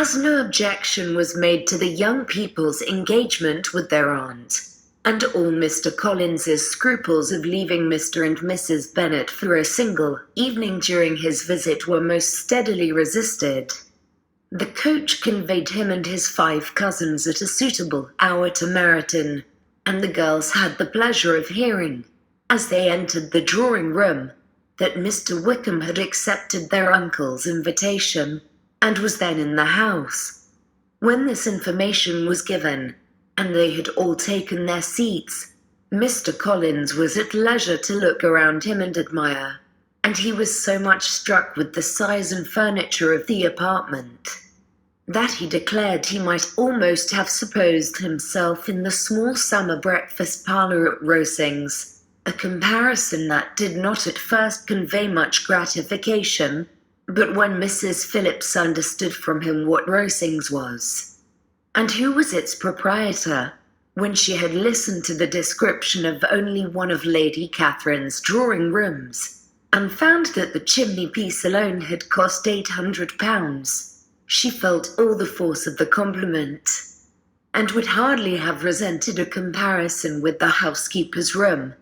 as no objection was made to the young people's engagement with their aunt, and all Mr. Collins's scruples of leaving Mr. and Mrs. Bennet for a single evening during his visit were most steadily resisted. The coach conveyed him and his 5 cousins at a suitable hour to Meryton, and the girls had the pleasure of hearing, as they entered the drawing-room, that Mr. Wickham had accepted their uncle's invitation, and was then in the house. When this information was given, and they had all taken their seats, Mr. Collins was at leisure to look around him and admire, and he was so much struck with the size and furniture of the apartment, that he declared he might almost have supposed himself in the small summer breakfast parlour at Rosings, a comparison that did not at first convey much gratification, but when Mrs. Phillips understood from him what Rosings was, and who was its proprietor, when she had listened to the description of only one of Lady Catherine's drawing-rooms, and found that the chimney-piece alone had cost £800, she felt all the force of the compliment, and would hardly have resented a comparison with the housekeeper's room.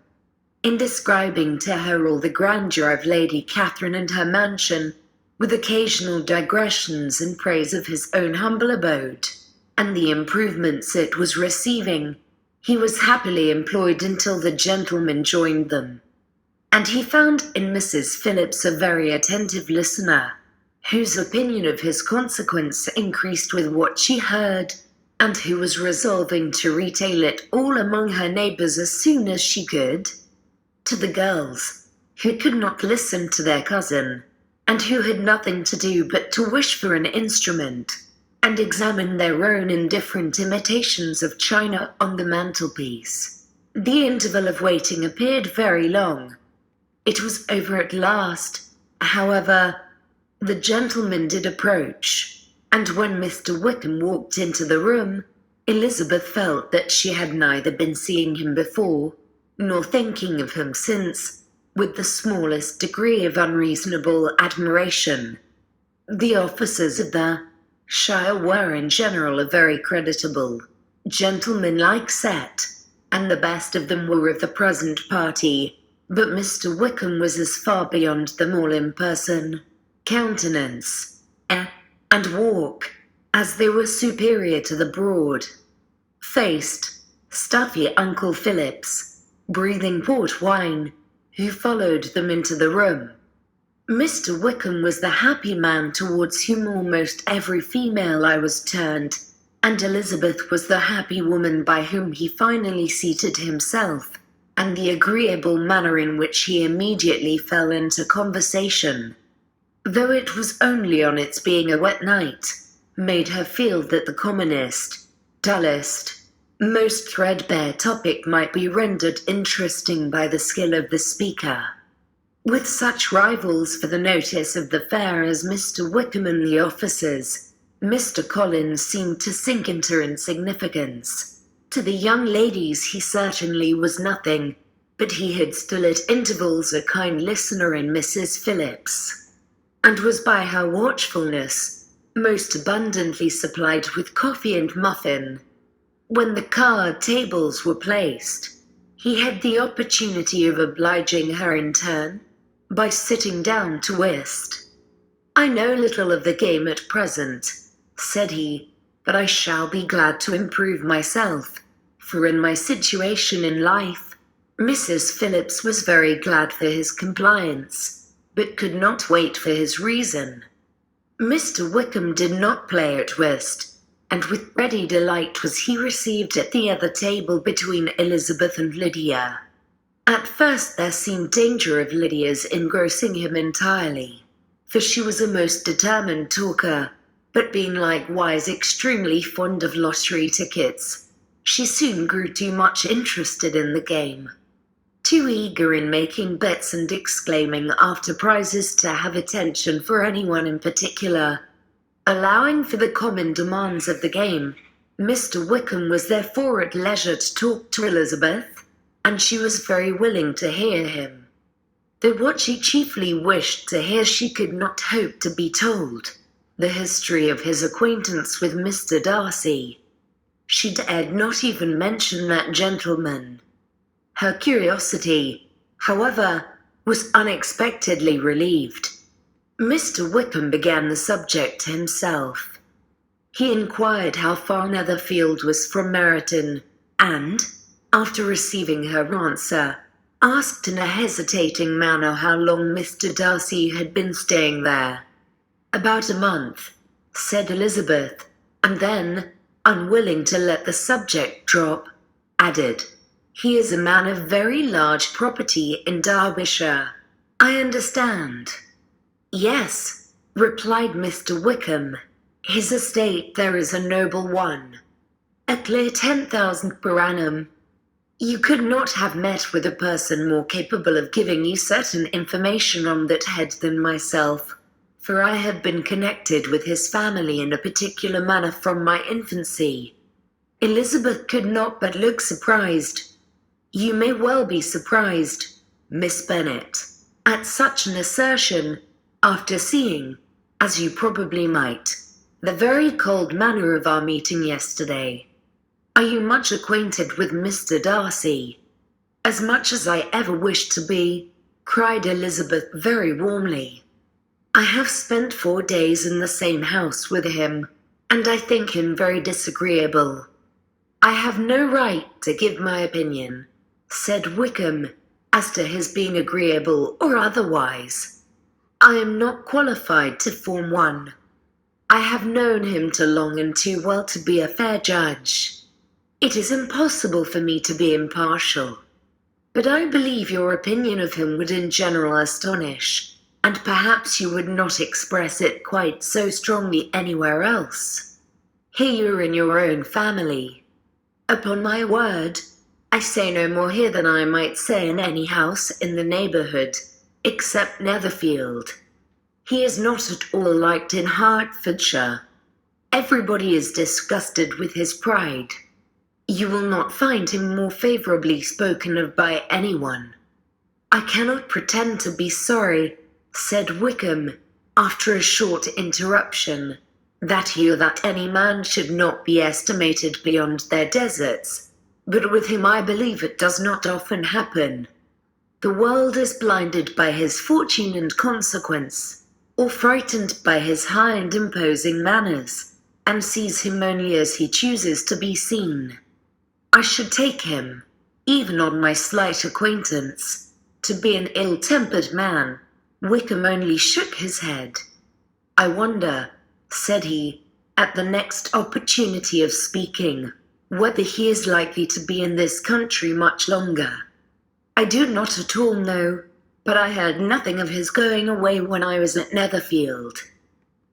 In describing to her all the grandeur of Lady Catherine and her mansion, with occasional digressions in praise of his own humble abode, and the improvements it was receiving, he was happily employed until the gentlemen joined them, and he found in Mrs. Phillips a very attentive listener, whose opinion of his consequence increased with what she heard, and who was resolving to retail it all among her neighbours as soon as she could. To the girls, who could not listen to their cousin, and who had nothing to do but to wish for an instrument, and examine their own indifferent imitations of china on the mantelpiece, the interval of waiting appeared very long. It was over at last, however. The gentlemen did approach, and when Mr. Wickham walked into the room, Elizabeth felt that she had neither been seeing him before, nor thinking of him since, with the smallest degree of unreasonable admiration. The officers of the shire were in general a very creditable, gentlemanlike set, and the best of them were of the present party, but Mr. Wickham was as far beyond them all in person, countenance, and walk, as they were superior to the broad-faced, stuffy Uncle Phillips, breathing port wine, who followed them into the room. Mr. Wickham was the happy man towards whom almost every female eye was turned, and Elizabeth was the happy woman by whom he finally seated himself, and the agreeable manner in which he immediately fell into conversation, though it was only on its being a wet night, made her feel that the commonest, dullest, most threadbare topic might be rendered interesting by the skill of the speaker. With such rivals for the notice of the fair as Mr. Wickham and the officers, Mr. Collins seemed to sink into insignificance. To the young ladies he certainly was nothing, but he had still at intervals a kind listener in Mrs. Phillips, and was by her watchfulness most abundantly supplied with coffee and muffin. When the card tables were placed, he had the opportunity of obliging her in turn by sitting down to whist. "I know little of the game at present," said he, "but I shall be glad to improve myself, for in my situation in life." Mrs. Phillips was very glad for his compliance, but could not wait for his reason. Mr. Wickham did not play at whist, and with ready delight was he received at the other table between Elizabeth and Lydia. At first there seemed danger of Lydia's engrossing him entirely, for she was a most determined talker, but being likewise extremely fond of lottery tickets, she soon grew too much interested in the game, too eager in making bets and exclaiming after prizes to have attention for anyone in particular. Allowing for the common demands of the game, Mr. Wickham was therefore at leisure to talk to Elizabeth, and she was very willing to hear him, though what she chiefly wished to hear she could not hope to be told. the history of his acquaintance with Mr. Darcy. She dared not even mention that gentleman. Her curiosity, however, was unexpectedly relieved. Mr. Wickham began the subject himself. He inquired how far Netherfield was from Meryton, and, after receiving her answer, asked in a hesitating manner how long Mr. Darcy had been staying there. "About a month," said Elizabeth, and then, unwilling to let the subject drop, added, "He is a man of very large property in Derbyshire, I understand." "Yes," replied Mr. Wickham. "His estate there is a noble one. A clear 10,000 per annum. You could not have met with a person more capable of giving you certain information on that head than myself, for I have been connected with his family in a particular manner from my infancy." Elizabeth could not but look surprised. "You may well be surprised, Miss Bennet, at such an assertion, after seeing, as you probably might, the very cold manner of our meeting yesterday. Are you much acquainted with Mr. Darcy?" "As much as I ever wished to be," cried Elizabeth very warmly. "I have spent 4 days in the same house with him, and I think him very disagreeable." "I have no right to give my opinion," said Wickham, "as to his being agreeable or otherwise. I am not qualified to form one. I have known him too long and too well to be a fair judge. It is impossible for me to be impartial. But I believe your opinion of him would in general astonish, and perhaps you would not express it quite so strongly anywhere else. Here you are in your own family. Upon my word, I say no more here than I might say in any house in the neighbourhood, except Netherfield. He is not at all liked in Hertfordshire. Everybody is disgusted with his pride. You will not find him more favourably spoken of by anyone." "I cannot pretend to be sorry," said Wickham, after a short interruption, "that he or that any man should not be estimated beyond their deserts, but with him I believe it does not often happen. The world is blinded by his fortune and consequence, or frightened by his high and imposing manners, and sees him only as he chooses to be seen. I should take him, even on my slight acquaintance, to be an ill-tempered man." Wickham only shook his head. "I wonder," said he, at the next opportunity of speaking, "whether he is likely to be in this country much longer." "I do not at all know, but I heard nothing of his going away when I was at Netherfield.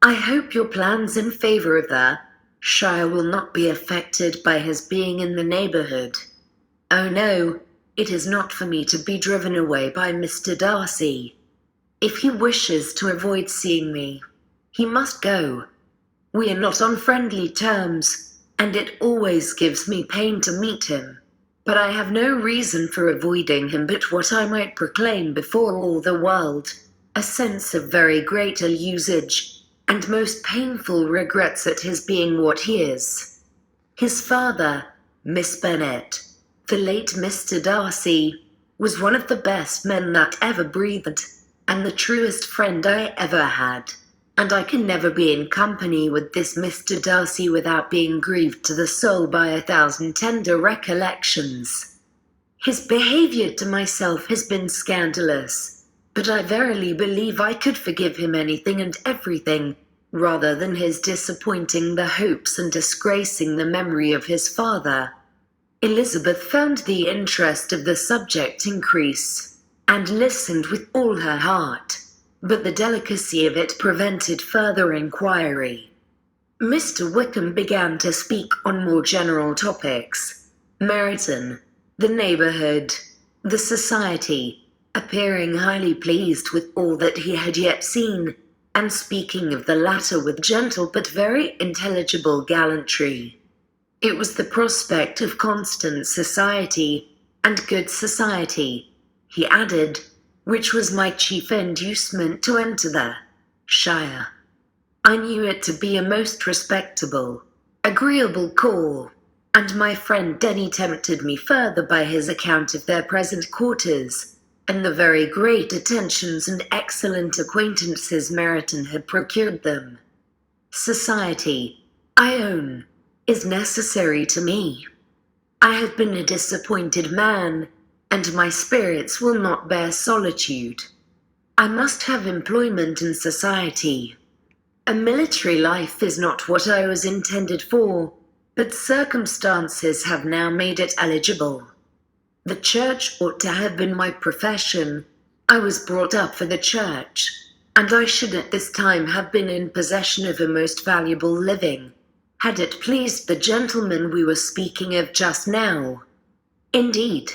I hope your plans in favour of the shire will not be affected by his being in the neighbourhood." "Oh no, it is not for me to be driven away by Mr. Darcy. If he wishes to avoid seeing me, he must go. We are not on friendly terms, and it always gives me pain to meet him. But I have no reason for avoiding him but what I might proclaim before all the world, a sense of very great ill usage, and most painful regrets at his being what he is. His father, Miss Bennet, the late Mr. Darcy, was one of the best men that ever breathed, and the truest friend I ever had, and I can never be in company with this Mr. Darcy without being grieved to the soul by 1,000 tender recollections. His behaviour to myself has been scandalous, but I verily believe I could forgive him anything and everything, rather than his disappointing the hopes and disgracing the memory of his father." Elizabeth found the interest of the subject increase, and listened with all her heart, but the delicacy of it prevented further inquiry. Mr. Wickham began to speak on more general topics: Meryton, the neighbourhood, the society, appearing highly pleased with all that he had yet seen, and speaking of the latter with gentle but very intelligible gallantry. It was the prospect of constant society, and good society, he added, which was my chief inducement to enter the shire. I knew it to be a most respectable, agreeable call, and my friend Denny tempted me further by his account of their present quarters, and the very great attentions and excellent acquaintances Meryton had procured them. Society, I own, is necessary to me. I have been a disappointed man, and my spirits will not bear solitude. I must have employment in society. A military life is not what I was intended for, but circumstances have now made it eligible. The church ought to have been my profession. I was brought up for the church, and I should at this time have been in possession of a most valuable living, had it pleased the gentleman we were speaking of just now. Indeed,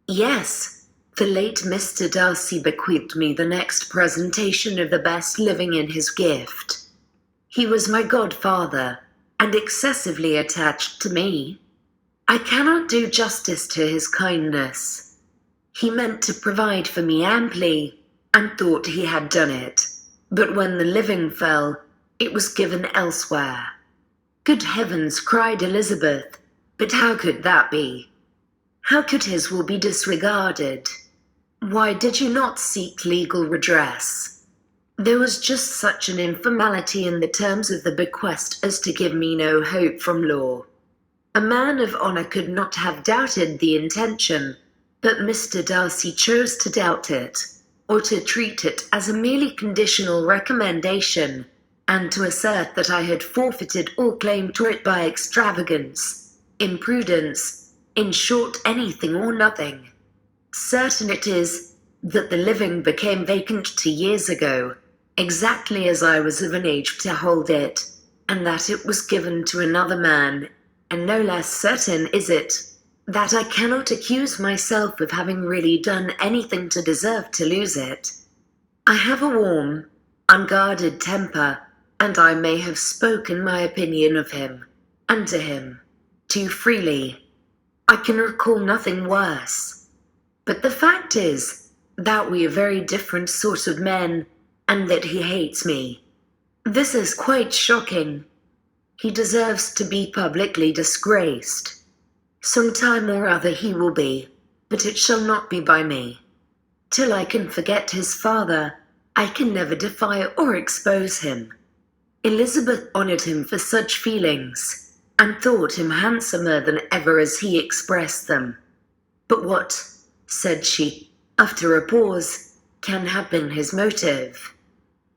yes, the late Mr. Darcy bequeathed me the next presentation of the best living in his gift. He was my godfather, and excessively attached to me. I cannot do justice to his kindness. He meant to provide for me amply, and thought he had done it, but when the living fell, it was given elsewhere. Good heavens, cried Elizabeth, but how could that be? How could his will be disregarded? Why did you not seek legal redress? There was just such an informality in the terms of the bequest as to give me no hope from law. A man of honour could not have doubted the intention, but Mr. Darcy chose to doubt it, or to treat it as a merely conditional recommendation, and to assert that I had forfeited all claim to it by extravagance, imprudence, in short anything or nothing. Certain it is that the living became vacant 2 years ago, exactly as I was of an age to hold it, and that it was given to another man, and no less certain is it that I cannot accuse myself of having really done anything to deserve to lose it. I have a warm, unguarded temper, and I may have spoken my opinion of him, and to him, too freely. I can recall nothing worse. But the fact is that we are very different sort of men, and that he hates me. This is quite shocking. He deserves to be publicly disgraced. Some time or other he will be, but it shall not be by me. Till I can forget his father, I can never defy or expose him. Elizabeth honoured him for such feelings, and thought him handsomer than ever as he expressed them. But what, said she, after a pause, can have been his motive?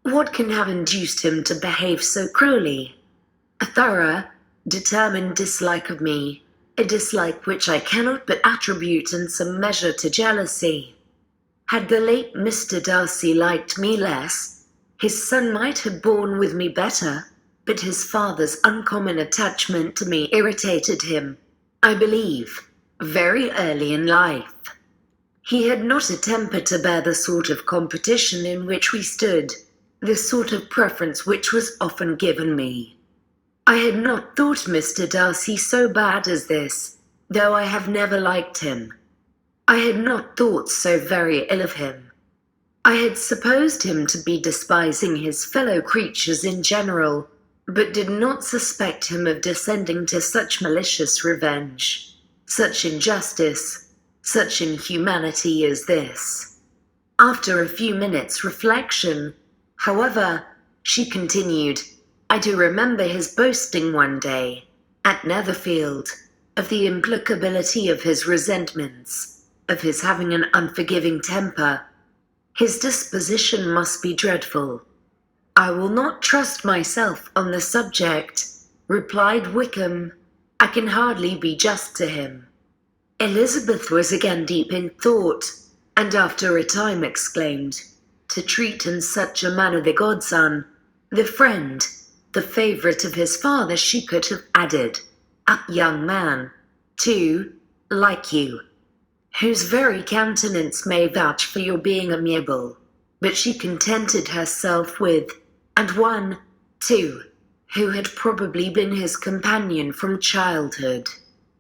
What can have induced him to behave so cruelly? A thorough, determined dislike of me, a dislike which I cannot but attribute in some measure to jealousy. Had the late Mr. Darcy liked me less, his son might have borne with me better, but his father's uncommon attachment to me irritated him, I believe, very early in life. He had not a temper to bear the sort of competition in which we stood, the sort of preference which was often given me. I had not thought Mr. Darcy so bad as this, though I have never liked him. I had not thought so very ill of him. I had supposed him to be despising his fellow creatures in general, but did not suspect him of descending to such malicious revenge, such injustice, such inhumanity as this. After a few minutes' reflection, however, she continued, I do remember his boasting one day, at Netherfield, of the implacability of his resentments, of his having an unforgiving temper. His disposition must be dreadful. I will not trust myself on the subject, replied Wickham. I can hardly be just to him. Elizabeth was again deep in thought, and after a time exclaimed, to treat in such a manner the godson, the friend, the favourite of his father, she could have added, a young man, too, like you, whose very countenance may vouch for your being amiable, but she contented herself with, and one, too, who had probably been his companion from childhood,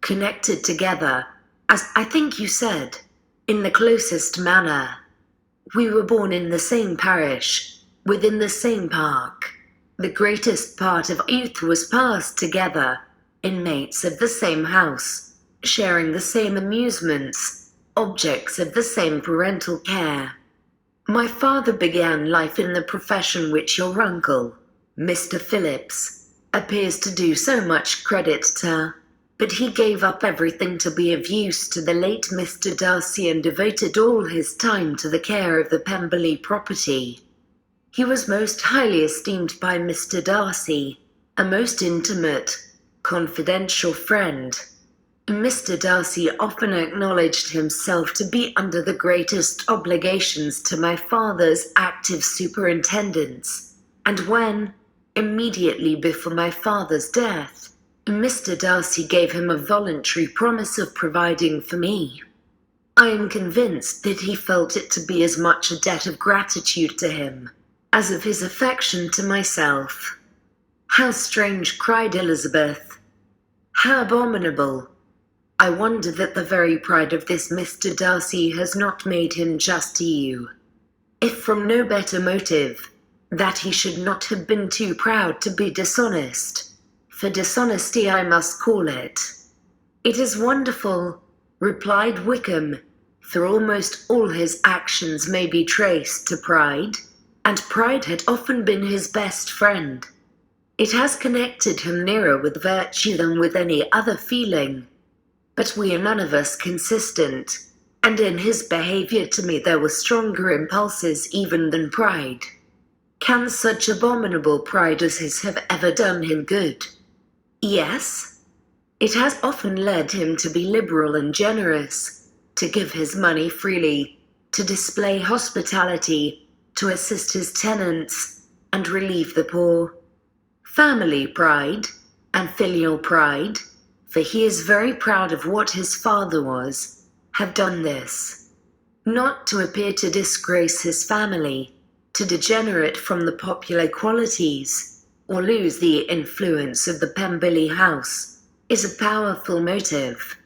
connected together, as I think you said, in the closest manner. We were born in the same parish, within the same park. The greatest part of youth was passed together, inmates of the same house, sharing the same amusements, objects of the same parental care. My father began life in the profession which your uncle, Mr. Phillips, appears to do so much credit to, but he gave up everything to be of use to the late Mr. Darcy and devoted all his time to the care of the Pemberley property. He was most highly esteemed by Mr. Darcy, a most intimate, confidential friend. Mr. Darcy often acknowledged himself to be under the greatest obligations to my father's active superintendence, and when, immediately before my father's death, Mr. Darcy gave him a voluntary promise of providing for me, I am convinced that he felt it to be as much a debt of gratitude to him as of his affection to myself. How strange, cried Elizabeth. How abominable. I wonder that the very pride of this Mr. Darcy has not made him just to you. If from no better motive, that he should not have been too proud to be dishonest. For dishonesty I must call it. It is wonderful, replied Wickham, for almost all his actions may be traced to pride, and pride had often been his best friend. It has connected him nearer with virtue than with any other feeling. But we are none of us consistent, and in his behavior to me there were stronger impulses even than pride. Can such abominable pride as his have ever done him good? Yes. It has often led him to be liberal and generous, to give his money freely, to display hospitality, to assist his tenants, and relieve the poor. Family pride, and filial pride, for he is very proud of what his father was, have done this. Not to appear to disgrace his family, to degenerate from the popular qualities, or lose the influence of the Pemberley house, is a powerful motive.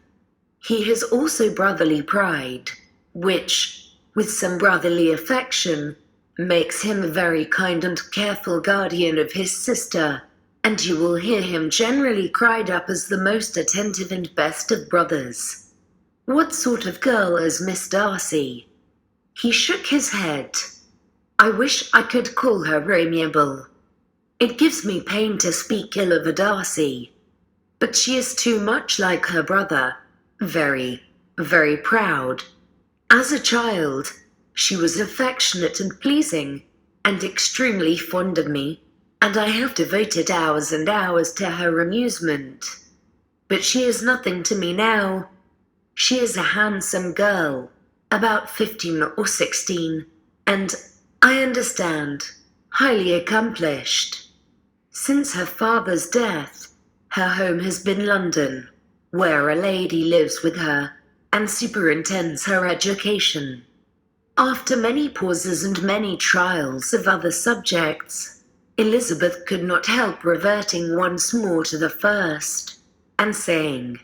He has also brotherly pride, which, with some brotherly affection, makes him a very kind and careful guardian of his sister, and you will hear him generally cried up as the most attentive and best of brothers. What sort of girl is Miss Darcy? He shook his head. I wish I could call her amiable. It gives me pain to speak ill of a Darcy, but she is too much like her brother, very, very proud. As a child, she was affectionate and pleasing, and extremely fond of me, and I have devoted hours and hours to her amusement. But she is nothing to me now. She is a handsome girl, about 15 or 16, and, I understand, highly accomplished. Since her father's death, her home has been London, where a lady lives with her and superintends her education. After many pauses and many trials of other subjects, Elizabeth could not help reverting once more to the first, and saying,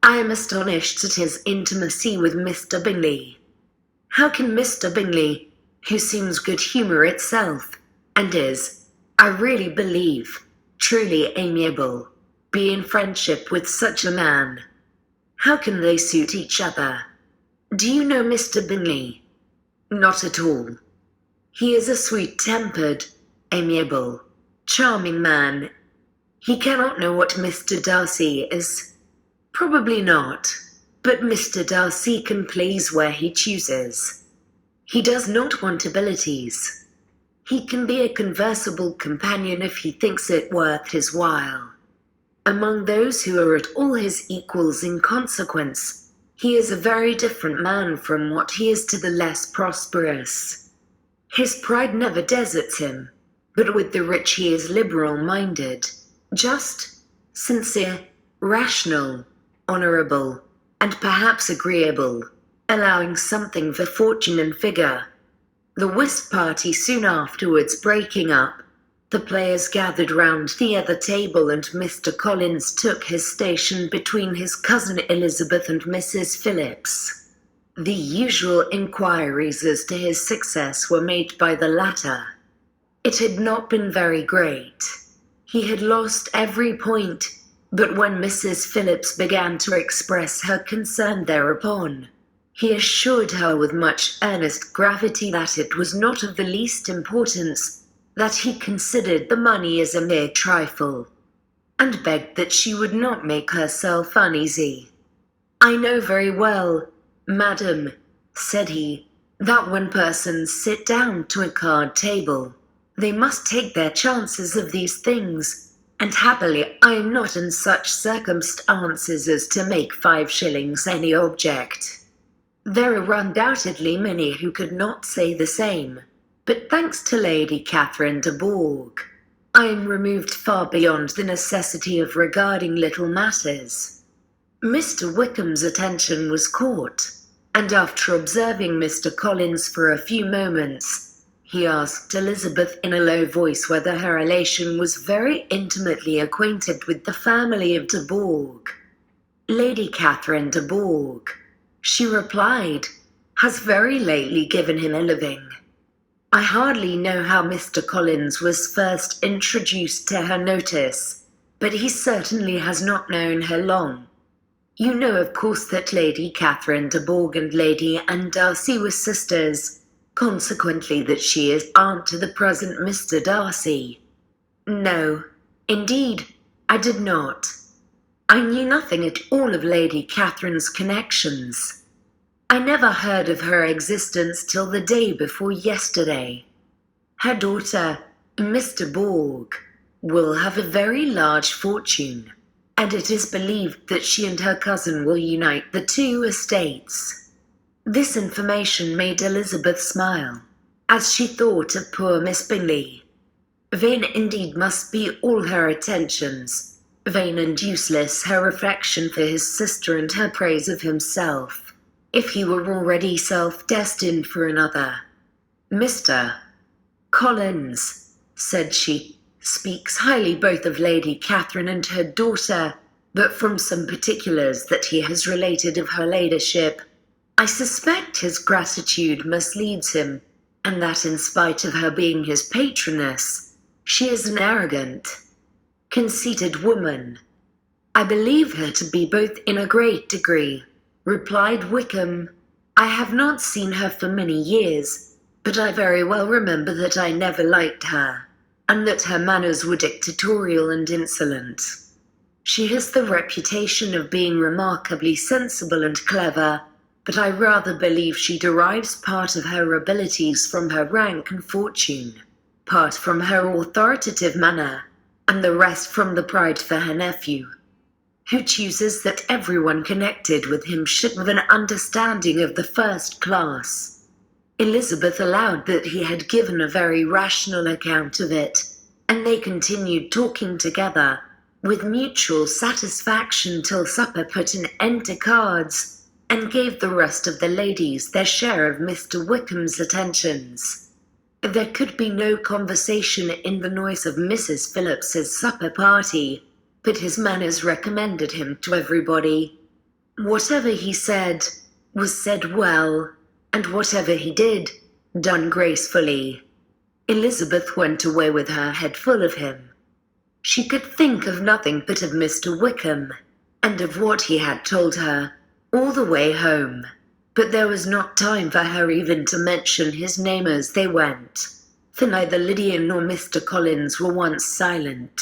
I am astonished at his intimacy with Mr. Bingley. How can Mr. Bingley, who seems good humour itself, and is, I really believe, truly amiable, be in friendship with such a man? How can they suit each other? Do you know Mr. Bingley? Not at all. He is a sweet-tempered, amiable, charming man. He cannot know what Mr. Darcy is. Probably not, but Mr. Darcy can please where he chooses. He does not want abilities. He can be a conversable companion if he thinks it worth his while. Among those who are at all his equals in consequence, he is a very different man from what he is to the less prosperous. His pride never deserts him, but with the rich he is liberal-minded, just, sincere, rational, honourable, and perhaps agreeable, allowing something for fortune and figure. The whist party soon afterwards breaking up, the players gathered round the other table and Mr. Collins took his station between his cousin Elizabeth and Mrs. Phillips. The usual inquiries as to his success were made by the latter. It had not been very great. He had lost every point, but when Mrs. Phillips began to express her concern thereupon, he assured her with much earnest gravity that it was not of the least importance, that he considered the money as a mere trifle, and begged that she would not make herself uneasy. "I know very well, madam," said he, "that when persons sit down to a card table, they must take their chances of these things, and happily I am not in such circumstances as to make 5 shillings any object. There are undoubtedly many who could not say the same, but thanks to Lady Catherine de Bourgh, I am removed far beyond the necessity of regarding little matters." Mr. Wickham's attention was caught, and after observing Mr. Collins for a few moments, he asked Elizabeth in a low voice whether her relation was very intimately acquainted with the family of de Bourgh. "Lady Catherine de Bourgh," she replied, "has very lately given him a living. I hardly know how Mr. Collins was first introduced to her notice, but he certainly has not known her long. You know, of course, that Lady Catherine de Bourgh and Lady Anne Darcy were sisters, consequently that she is aunt to the present Mr. Darcy." "No, indeed, I did not. I knew nothing at all of Lady Catherine's connections. I never heard of her existence till the day before yesterday. Her daughter, Mr. Bourgh, will have a very large fortune, and it is believed that she and her cousin will unite the 2 estates." This information made Elizabeth smile, as she thought of poor Miss Bingley. Vain indeed must be all her attentions, vain and useless her affection for his sister and her praise of himself, if he were already self-destined for another. "Mr. Collins," said she, "speaks highly both of Lady Catherine and her daughter, but from some particulars that he has related of her ladyship, I suspect his gratitude misleads him, and that in spite of her being his patroness, she is an arrogant, conceited woman." "I believe her to be both in a great degree," replied Wickham. "I have not seen her for many years, but I very well remember that I never liked her, and that her manners were dictatorial and insolent. She has the reputation of being remarkably sensible and clever, but I rather believe she derives part of her abilities from her rank and fortune, part from her authoritative manner, and the rest from the pride for her nephew, who chooses that everyone connected with him should have an understanding of the first class." Elizabeth allowed that he had given a very rational account of it, and they continued talking together with mutual satisfaction till supper put an end to cards, and gave the rest of the ladies their share of Mr. Wickham's attentions. There could be no conversation in the noise of Mrs. Phillips's supper party, but his manners recommended him to everybody. Whatever he said was said well, and whatever he did, done gracefully. Elizabeth went away with her head full of him. She could think of nothing but of Mr. Wickham, and of what he had told her, all the way home, but there was not time for her even to mention his name as they went, for neither Lydia nor Mr. Collins were once silent.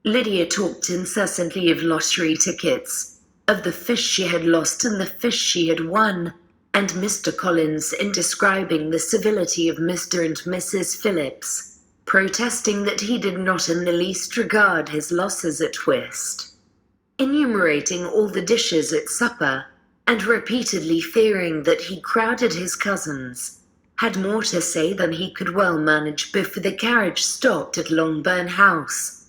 Lydia talked incessantly of lottery tickets, of the fish she had lost and the fish she had won, and Mr. Collins, in describing the civility of Mr. and Mrs. Phillips, protesting that he did not in the least regard his losses at whist, enumerating all the dishes at supper, and repeatedly fearing that he crowded his cousins, had more to say than he could well manage before the carriage stopped at Longbourn House,